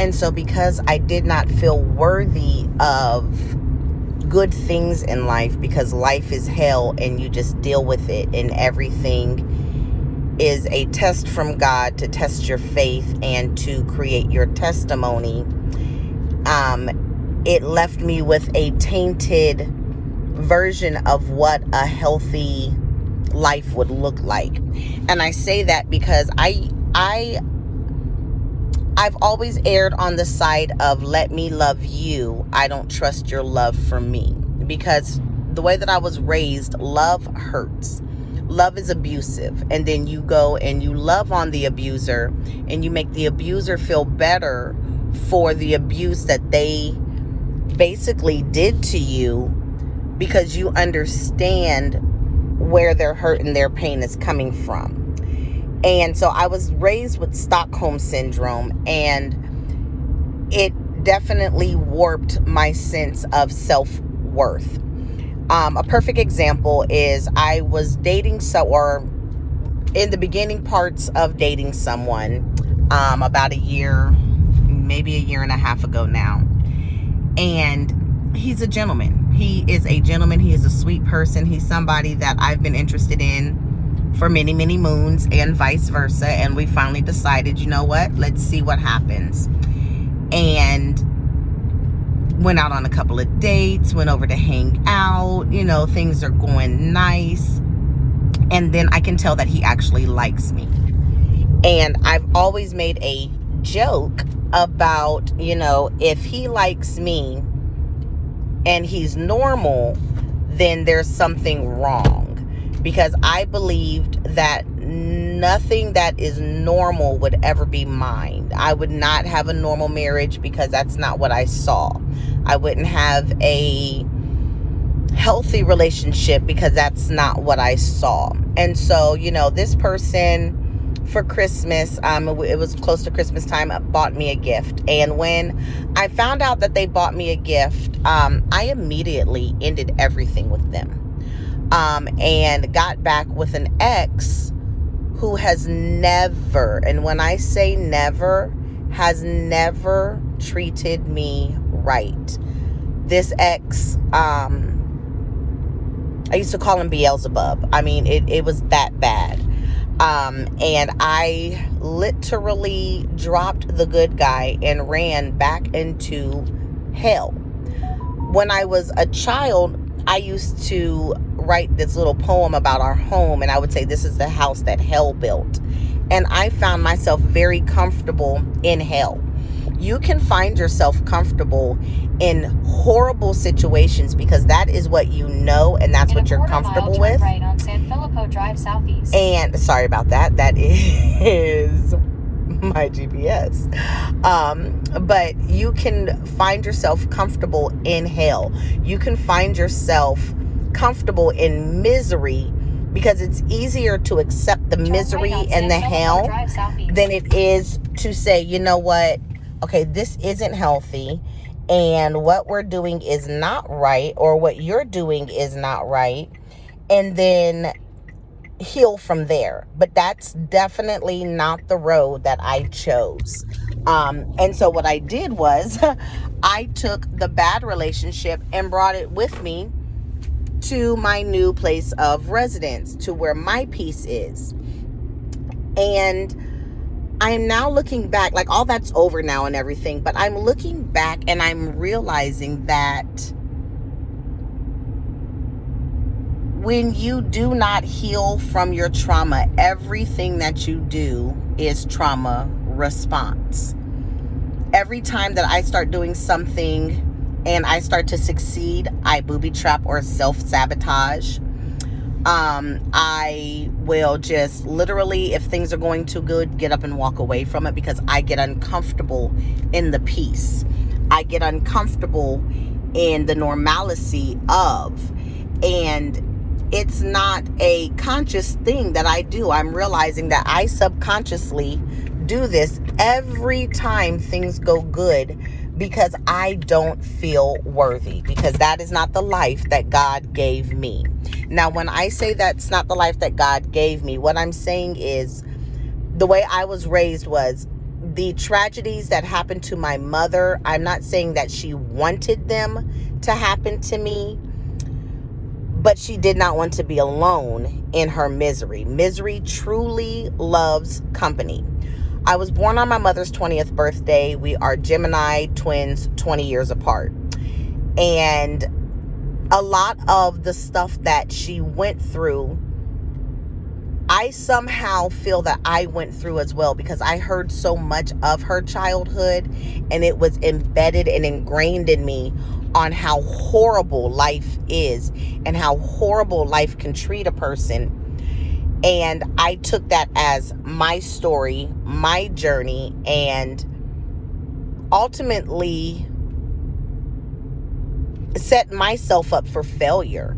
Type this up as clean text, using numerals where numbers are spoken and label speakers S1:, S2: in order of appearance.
S1: And so because I did not feel worthy of good things in life, because life is hell and you just deal with it, and everything is a test from God to test your faith and to create your testimony, it left me with a tainted version of what a healthy life would look like. And I say that because I've always erred on the side of let me love you. I don't trust your love for me, because the way that I was raised, love hurts. Love is abusive. And then you go and you love on the abuser and you make the abuser feel better for the abuse that they basically did to you, because you understand where their hurt and their pain is coming from. And so I was raised with Stockholm syndrome, and it definitely warped my sense of self-worth. A perfect example is I was dating or in the beginning parts of dating someone about a year, maybe a year and a half ago now. And he's a gentleman. He is a gentleman. He is a sweet person. He's somebody that I've been interested in for many, many moons, and vice versa. And we finally decided, you know what? Let's see what happens. And went out on a couple of dates, went over to hang out. You know, things are going nice. And then I can tell that he actually likes me. And I've always made a joke about, you know, if he likes me and he's normal, then there's something wrong. Because I believed that nothing that is normal would ever be mine. I would not have a normal marriage because that's not what I saw. I wouldn't have a healthy relationship because that's not what I saw. And so, you know, this person for Christmas, it was close to Christmas time, bought me a gift. And when I found out that they bought me a gift, I immediately ended everything with them. And got back with an ex who has never, and when I say never, has never treated me right. This ex, I used to call him Beelzebub. I mean, it was that bad. And I literally dropped the good guy and ran back into hell. When I was a child, I used to write this little poem about our home, and I would say this is the house that hell built. And I found myself very comfortable in hell. You can find yourself comfortable in horrible situations because that is what you know, and that's what you're comfortable with.
S2: Right on San Filipo Drive Southeast.
S1: And sorry about that. That is my GPS. But you can find yourself comfortable in hell. You can find yourself comfortable in misery because it's easier to accept the misery and the hell than it is to say, you know what? Okay, this isn't healthy, and what we're doing is not right, or what you're doing is not right, and then heal from there. But that's definitely not the road that I chose. And so what I did was I took the bad relationship and brought it with me to my new place of residence, to where my peace is. And I'm now looking back, like all that's over now and everything, but I'm looking back and I'm realizing that when you do not heal from your trauma, everything that you do is trauma response. Every time that I start doing something and I start to succeed, I booby trap or self-sabotage. I will just literally, if things are going too good, get up and walk away from it because I get uncomfortable in the peace. I get uncomfortable in the normalcy of, and it's not a conscious thing that I do. I'm realizing that I subconsciously do this every time things go good because I don't feel worthy, because that is not the life that God gave me. Now, when I say that's not the life that God gave me, what I'm saying is the way I was raised was The tragedies that happened to my mother, I'm not saying that she wanted them to happen to me, but she did not want to be alone in her misery. Misery truly loves company. I was born on my mother's 20th birthday. We are Gemini twins, 20 years apart. And a lot of the stuff that she went through, I somehow feel that I went through as well, because I heard so much of her childhood and it was embedded and ingrained in me on how horrible life is and how horrible life can treat a person. And I took that as my story, my journey, and ultimately set myself up for failure.